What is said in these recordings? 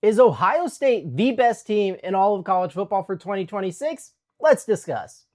Is Ohio State the best team in all of college football for 2026? Let's discuss.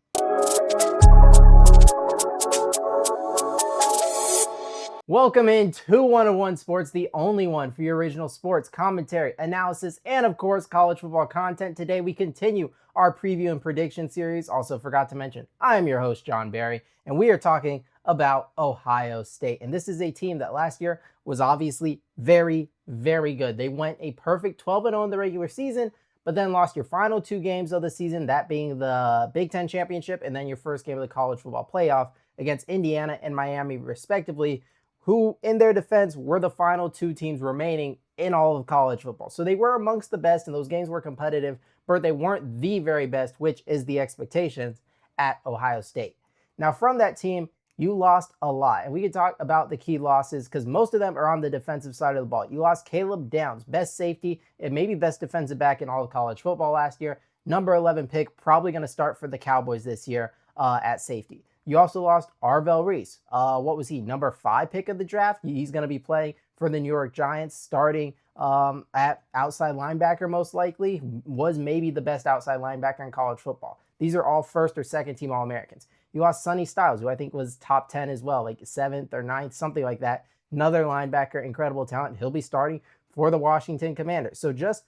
Welcome into 101 Sports, the only one for your original sports commentary, analysis, and of course, college football content. Today, we continue our preview and prediction series. Also, forgot to mention, I am your host, John Barry, and we are talking about Ohio State. And this is a team that last year was obviously very, very good. They went a perfect 12-0 in the regular season, but then lost your final two games of the season, that being the Big Ten Championship and then your first game of the college football playoff against Indiana and Miami, respectively, who, in their defense, were the final two teams remaining in all of college football. So they were amongst the best, and those games were competitive, but they weren't the very best, which is the expectations at Ohio State. Now, from that team, you lost a lot, and we can talk about the key losses because most of them are on the defensive side of the ball. You lost Caleb Downs, best safety and maybe best defensive back in all of college football last year. Number 11 pick, probably going to start for the Cowboys this year at safety. You also lost Arvell Reese. What was he? Number 5 pick of the draft. He's going to be playing for the New York Giants, starting at outside linebacker, most likely. Was maybe the best outside linebacker in college football. These are all first or second team All-Americans. You lost Sonny Styles, who I think was top 10 as well, like 7th or 9th, something like that. Another linebacker, incredible talent. He'll be starting for the Washington Commanders. So just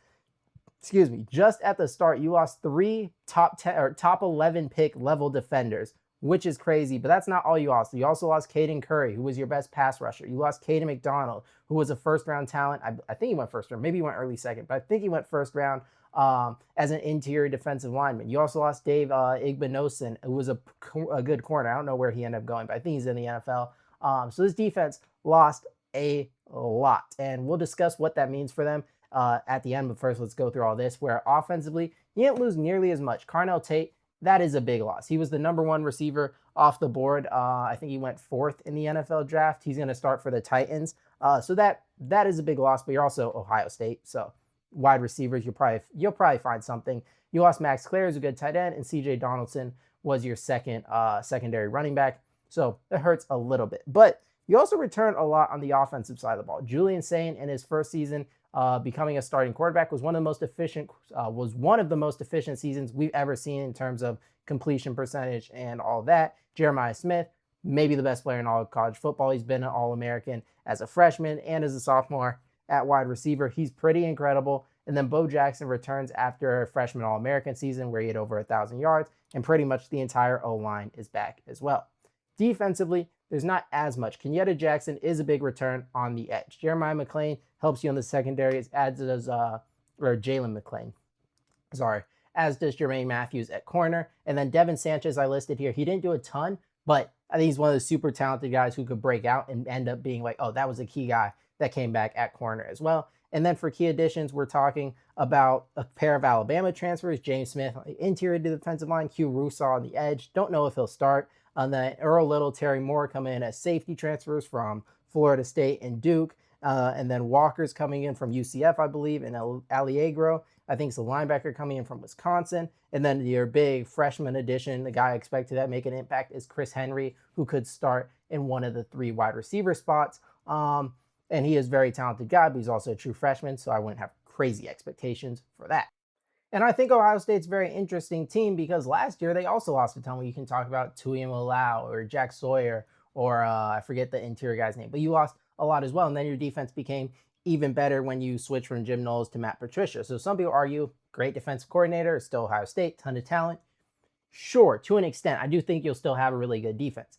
at the start, you lost 3 top 10 or top 11 pick level defenders, which is crazy, but that's not all you lost. You also lost Caden Curry, who was your best pass rusher. You lost Caden McDonald, who was a first-round talent. I think he went first round. Maybe he went early second, but I think he went first round as an interior defensive lineman. You also lost Dave Igbinosun, who was a good corner. I don't know where he ended up going, but I think he's in the NFL. So this defense lost a lot, and we'll discuss what that means for them at the end. But first, let's go through all this, where offensively, you didn't lose nearly as much. Carnell Tate, that is a big loss. He was the number 1 receiver off the board. I think he went 4th in the NFL draft. He's going to start for the Titans. So that is a big loss, but you're also Ohio State. So wide receivers, you'll probably find something. You lost Max Clare, who's a good tight end, and CJ Donaldson was your secondary running back. So it hurts a little bit. But you also returned a lot on the offensive side of the ball. Julian Sain, in his first season, becoming a starting quarterback, was one of the most efficient seasons we've ever seen in terms of completion percentage and all that. Jeremiah Smith, maybe the best player in all of college football. He's been an All-American as a freshman and as a sophomore at wide receiver. He's pretty incredible. And then Bo Jackson returns after a freshman All-American season where he had over 1,000 yards, and pretty much the entire O-line is back as well. Defensively, there's not as much. Kenyatta Jackson is a big return on the edge. Jeremiah McClain helps you on the secondary, as does Jalen McClain. As does Jermaine Matthews at corner. And then Devin Sanchez, I listed here. He didn't do a ton, but I think he's one of the super talented guys who could break out and end up being like, oh, that was a key guy that came back at corner as well. And then for key additions, we're talking about a pair of Alabama transfers, James Smith on the interior defensive line, Q Rusaw on the edge. Don't know if he'll start. And then Earl Little, Terry Moore come in as safety transfers from Florida State and Duke. And then Walker's coming in from UCF, I believe, and Aliegro, I think, is the linebacker coming in from Wisconsin. And then your big freshman addition, the guy expected to make an impact, is Chris Henry, who could start in one of the 3 wide receiver spots. And he is a very talented guy, but he's also a true freshman, so I wouldn't have crazy expectations for that. And I think Ohio State's a very interesting team because last year they also lost a ton. You can talk about Tuimalau or Jack Sawyer or I forget the interior guy's name, but you lost a lot as well. And then your defense became even better when you switched from Jim Knowles to Matt Patricia. So some people argue great defensive coordinator, still Ohio State, ton of talent. Sure, to an extent, I do think you'll still have a really good defense.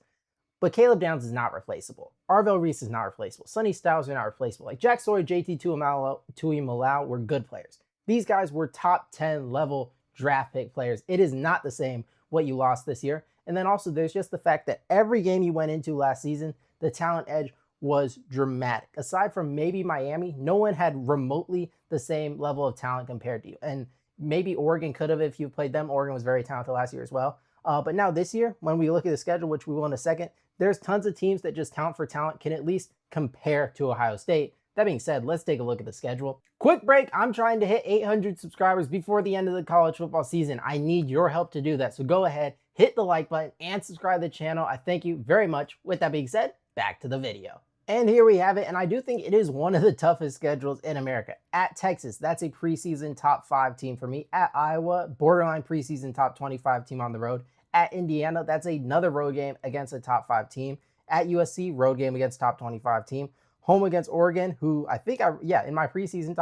But Caleb Downs is not replaceable. Arvell Reese is not replaceable. Sonny Styles are not replaceable. Like Jack Sawyer, JT Tuimalau were good players. These guys were top 10 level draft pick players. It is not the same what you lost this year. And then also there's just the fact that every game you went into last season, the talent edge was dramatic. Aside from maybe Miami, no one had remotely the same level of talent compared to you. And maybe Oregon could have if you played them. Oregon was very talented last year as well. But now this year, when we look at the schedule, which we will in a second, there's tons of teams that just talent for talent can at least compare to Ohio State. That being said, let's take a look at the schedule. Quick break. I'm trying to hit 800 subscribers before the end of the college football season. I need your help to do that. So go ahead, hit the like button and subscribe to the channel. I thank you very much. With that being said, back to the video. And here we have it. And I do think it is one of the toughest schedules in America. At Texas, that's a preseason top 5 team for me. At Iowa, borderline preseason top 25 team on the road. At Indiana, that's another road game against a top 5 team. At USC, road game against top 25 team. Home against Oregon, who I think in my preseason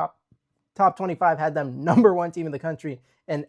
top 25 had them number 1 team in the country. And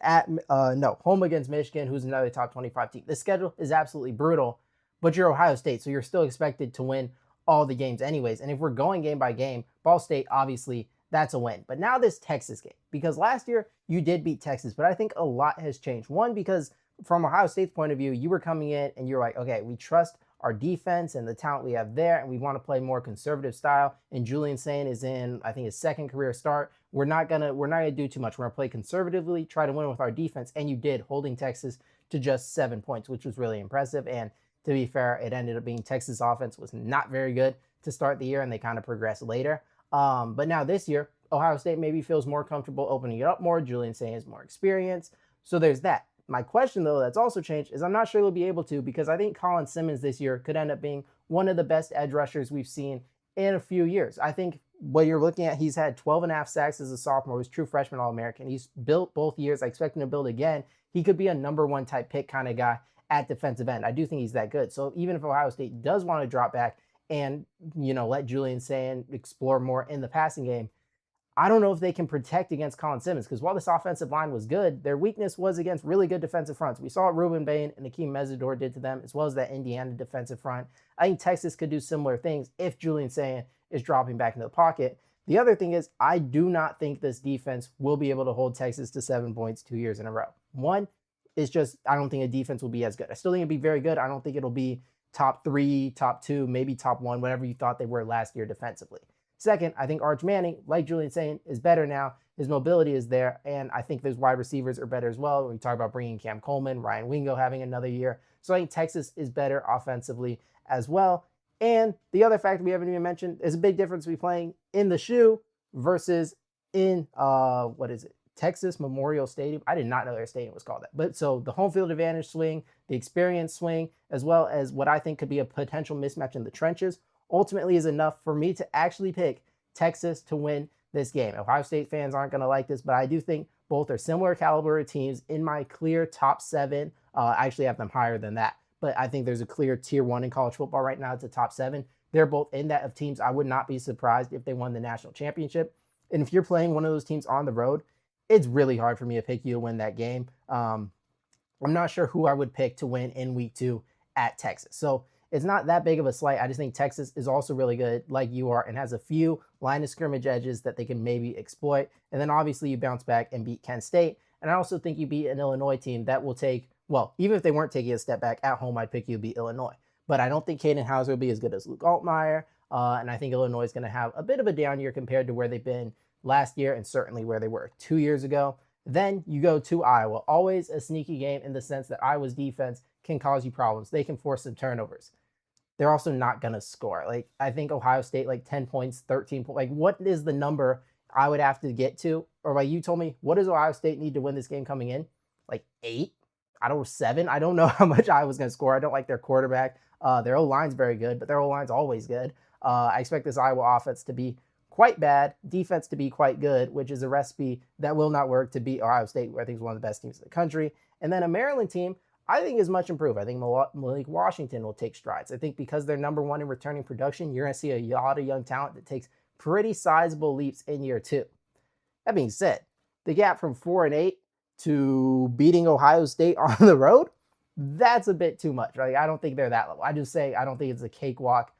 home against Michigan, who's another top 25 team. The schedule is absolutely brutal, but you're Ohio State, so you're still expected to win all the games anyways. And if we're going game by game, Ball State, obviously, that's a win. But now this Texas game, because last year you did beat Texas, but I think a lot has changed. One, because from Ohio State's point of view, you were coming in and you're like, okay, we trust our defense and the talent we have there, and we want to play more conservative style. And Julian Sain is in, I think, his second career start. We're not gonna do too much. We're gonna play conservatively, try to win with our defense, and you did, holding Texas to just 7 points, which was really impressive. And to be fair, it ended up being Texas offense was not very good to start the year, and they kind of progressed later. But now this year, Ohio State maybe feels more comfortable opening it up more. Julian Sain has more experience. So there's that. My question, though, that's also changed is I'm not sure they'll be able to, because I think Colin Simmons this year could end up being one of the best edge rushers we've seen in a few years. I think what you're looking at, he's had 12.5 sacks as a sophomore. He's true freshman All-American. He's built both years. I expect him to build again. He could be a number 1 type pick kind of guy at defensive end. I do think he's that good. So even if Ohio State does want to drop back and, let Julian Sain explore more in the passing game, I don't know if they can protect against Colin Simmons, because while this offensive line was good, their weakness was against really good defensive fronts. We saw what Ruben Bain and Akeem Mesidor did to them, as well as that Indiana defensive front. I think Texas could do similar things if Julian Sain is dropping back into the pocket. The other thing is, I do not think this defense will be able to hold Texas to 7 points 2 years in a row. One, it's just, I don't think a defense will be as good. I still think it'll be very good. I don't think it'll be top 3, top 2, maybe top 1, whatever you thought they were last year defensively. Second, I think Arch Manning, like Julian Sain, is better now. His mobility is there, and I think those wide receivers are better as well. We talk about bringing Cam Coleman, Ryan Wingo having another year. So I think Texas is better offensively as well. And the other factor we haven't even mentioned is a big difference between playing in the shoe versus in, Texas Memorial Stadium. I did not know their stadium was called that. But so the home field advantage swing, the experience swing, as well as what I think could be a potential mismatch in the trenches, ultimately is enough for me to actually pick Texas to win this game. Ohio State fans aren't going to like this, but I do think both are similar caliber teams in my clear top 7. I actually have them higher than that, but I think there's a clear tier 1 in college football right now. It's a top 7. They're both in that of teams I would not be surprised if they won the national championship. And if you're playing one of those teams on the road, it's really hard for me to pick you to win that game. I'm not sure who I would pick to win in week 2 at Texas. So it's not that big of a slight. I just think Texas is also really good, like you are, and has a few line of scrimmage edges that they can maybe exploit. And then obviously you bounce back and beat Kent State. And I also think you beat an Illinois team that will take, well, even if they weren't taking a step back at home, I'd pick you to beat Illinois. But I don't think Caden Hauser will be as good as Luke Altmaier. And I think Illinois is going to have a bit of a down year compared to where they've been last year and certainly where they were 2 years ago. Then you go to Iowa. Always a sneaky game in the sense that Iowa's defense can cause you problems. They can force some turnovers. They're also not going to score. Like, I think Ohio State, 10 points, 13 points. Like, what is the number I would have to get to? Or like you told me, what does Ohio State need to win this game coming in? 8? I don't know, 7? I don't know how much Iowa's going to score. I don't like their quarterback. Their O-line's very good, but their O-line's always good. I expect this Iowa offense to be quite bad, defense to be quite good, which is a recipe that will not work to beat Ohio State, who I think is one of the best teams in the country. And then a Maryland team, I think is much improved. I think Malik Washington will take strides. I think because they're number 1 in returning production, you're going to see a lot of young talent that takes pretty sizable leaps in year 2. That being said, the gap from 4-8 to beating Ohio State on the road, that's a bit too much. Right? I don't think they're that level. I just say I don't think it's a cakewalk,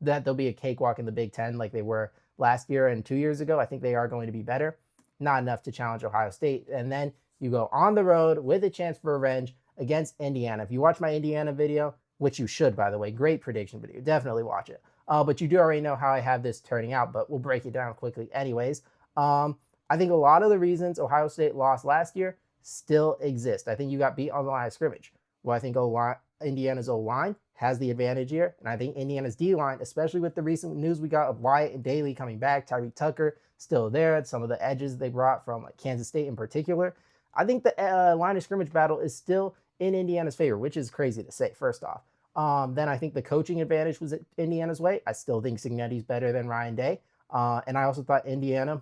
that there'll be a cakewalk in the Big Ten like they were last year and 2 years ago. I think they are going to be better. Not enough to challenge Ohio State. And then you go on the road with a chance for revenge against Indiana. If you watch my Indiana video, which you should, by the way, great prediction video, definitely watch it. But you do already know how I have this turning out, but we'll break it down quickly anyways. I think a lot of the reasons Ohio State lost last year still exist. I think you got beat on the line of scrimmage. Well, I think Indiana's O-line has the advantage here, and I think Indiana's D-line, especially with the recent news we got of Wyatt and Daly coming back, Tyreek Tucker still there, some of the edges they brought from Kansas State in particular. I think the line of scrimmage battle is still in Indiana's favor, which is crazy to say, first off. Then I think the coaching advantage was Indiana's way. I still think Cignetti's better than Ryan Day. And I also thought Indiana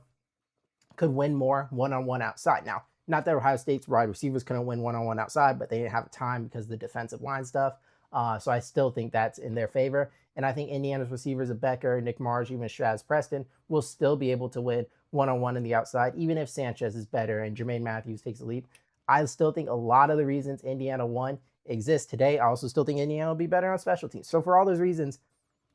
could win more one-on-one outside. Now, not that Ohio State's wide receivers couldn't win one-on-one outside, but they didn't have time because of the defensive line stuff. So I still think that's in their favor. And I think Indiana's receivers of Becker, Nick Marge, even Shaz Preston will still be able to win one-on-one in the outside, even if Sanchez is better and Jermaine Matthews takes a leap. I still think a lot of the reasons Indiana won exist today. I also still think Indiana will be better on special teams. So for all those reasons,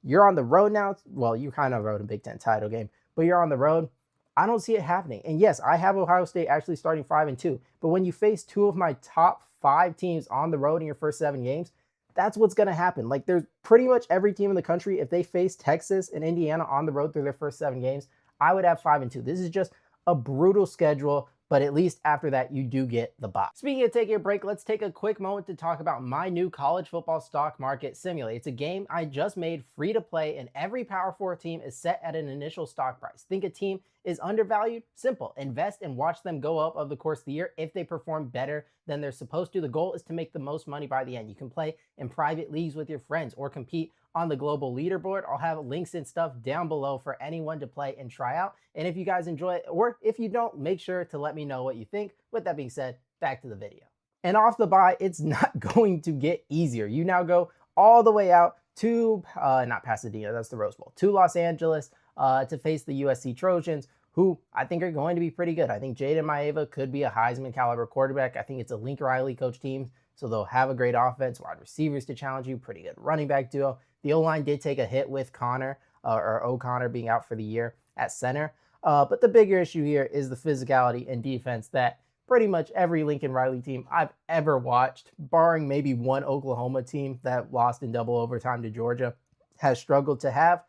you're on the road now. Well, you kind of rode a Big Ten title game, but you're on the road. I don't see it happening. And yes, I have Ohio State actually starting 5-2. But when you face two of my top 5 teams on the road in your first 7 games, that's what's going to happen. Like, there's pretty much every team in the country, if they face Texas and Indiana on the road through their first 7 games, I would have 5-2. This is just a brutal schedule, but at least after that, you do get the bye. Speaking of taking a break, let's take a quick moment to talk about my new college football stock market simulator. It's a game I just made free to play, and every Power 4 team is set at an initial stock price. Think a team is undervalued? Simple. Invest and watch them go up over the course of the year if they perform better than they're supposed to. The goal is to make the most money by the end. You can play in private leagues with your friends or compete on the global leaderboard. I'll have links and stuff down below for anyone to play and try out. And if you guys enjoy it, or if you don't, make sure to let me know what you think. With that being said, back to the video. And off the bye, it's not going to get easier. You now go all the way out to, not Pasadena, that's the Rose Bowl, to Los Angeles to face the USC Trojans, who I think are going to be pretty good. I think Jaden Maeva could be a Heisman caliber quarterback. I think it's a Lincoln Riley coach team, so they'll have a great offense, wide receivers to challenge you, pretty good running back duo. The O-line did take a hit with Connor, or O'Connor being out for the year at center. But the bigger issue here is the physicality and defense that pretty much every Lincoln Riley team I've ever watched, barring maybe one Oklahoma team that lost in double overtime to Georgia, has struggled to have.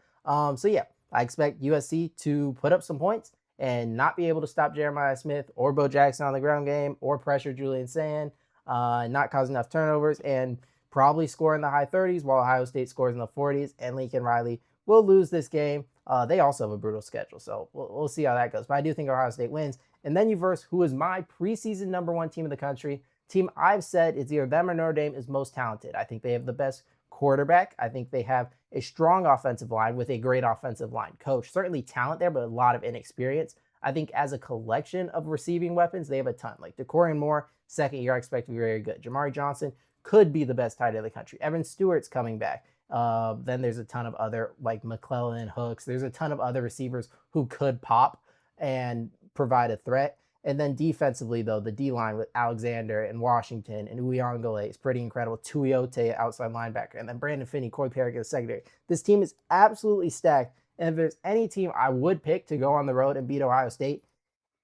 So yeah, I expect USC to put up some points and not be able to stop Jeremiah Smith or Bo Jackson on the ground game or pressure Julian Sand, not cause enough turnovers, and probably score in the high 30s while Ohio State scores in the 40s, and Lincoln Riley will lose this game. They also have a brutal schedule, so we'll see how that goes. But I do think Ohio State wins. And then you verse who is my preseason #1 team in the country. Team I've said it's either them or Notre Dame is most talented. I think they have the best quarterback. I think they have a strong offensive line with a great offensive line coach. Certainly talent there, but a lot of inexperience. I think as a collection of receiving weapons, they have a ton. Like DeCorian Moore, second year, I expect to be very good. Jamari Johnson could be the best tight end of the country. Evan Stewart's coming back. Then there's a ton of other, like McClellan, Hooks. There's a ton of other receivers who could pop and provide a threat. And then defensively, though, the D-line with Alexander and Washington and Uyongale is pretty incredible. Tuiyote, outside linebacker. And then Brandon Finney, Corey Perrick in the secondary. This team is absolutely stacked. And if there's any team I would pick to go on the road and beat Ohio State,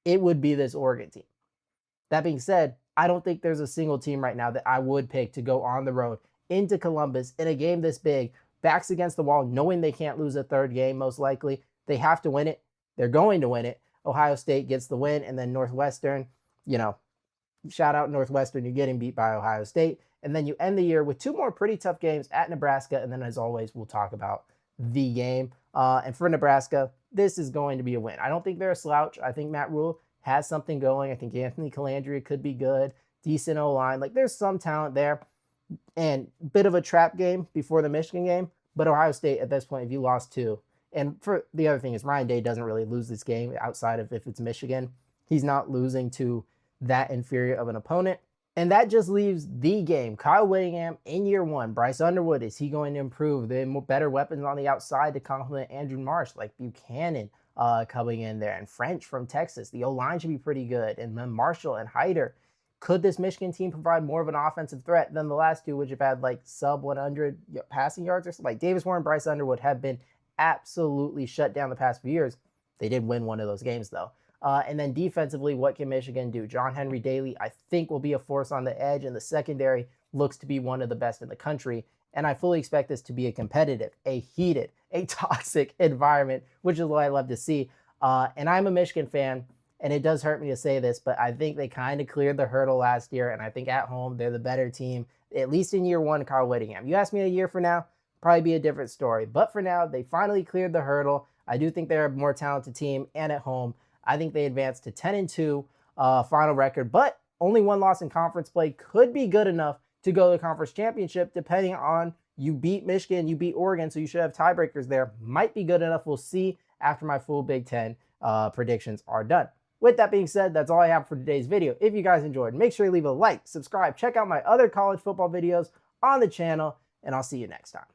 it would be this Oregon team. That being said, I don't think there's a single team right now that I would pick to go on the road into Columbus in a game this big, backs against the wall, knowing they can't lose a third game, most likely. They have to win it. They're going to win it. Ohio State gets the win, and then Northwestern, shout out Northwestern, you're getting beat by Ohio State. And then you end the year with 2 more pretty tough games at Nebraska, and then as always, we'll talk about the game. And for Nebraska, this is going to be a win. I don't think they're a slouch. I think Matt Rule has something going. I think Anthony Calandria could be good. Decent O-line. Like, there's some talent there. And bit of a trap game before the Michigan game. But Ohio State, at this point, if you lost 2, and for the other thing is Ryan Day doesn't really lose this game outside of if it's Michigan. He's not losing to that inferior of an opponent. And that just leaves the game. Kyle Whittingham in year 1. Bryce Underwood, is he going to improve? The better weapons on the outside to complement Andrew Marsh, like Buchanan coming in there, and French from Texas. The O-line should be pretty good. And then Marshall and Hyder. Could this Michigan team provide more of an offensive threat than the last 2, which have had like sub 100 passing yards or something? Like Davis Warren, Bryce Underwood have been absolutely shut down the past few years. They did win one of those games, though. And then defensively, what can Michigan do? John Henry Daly, I think, will be a force on the edge, and the secondary looks to be one of the best in the country. And I fully expect this to be a competitive, a heated, a toxic environment, which is what I love to see. And I'm a Michigan fan, and it does hurt me to say this, but I think they kind of cleared the hurdle last year, and I think at home they're the better team, at least in year 1, Kyle Whittingham. You ask me a year from now, probably be a different story. But for now, they finally cleared the hurdle. I do think they're a more talented team, and at home, I think they advanced to 10-2 final record, but only 1 loss in conference play could be good enough to go to the conference championship, depending on You beat Michigan, you beat Oregon, so you should have tiebreakers there. Might be good enough. We'll see after my full Big Ten predictions are done. With that being said, that's all I have for today's video. If you guys enjoyed, make sure you leave a like, subscribe, check out my other college football videos on the channel, and I'll see you next time.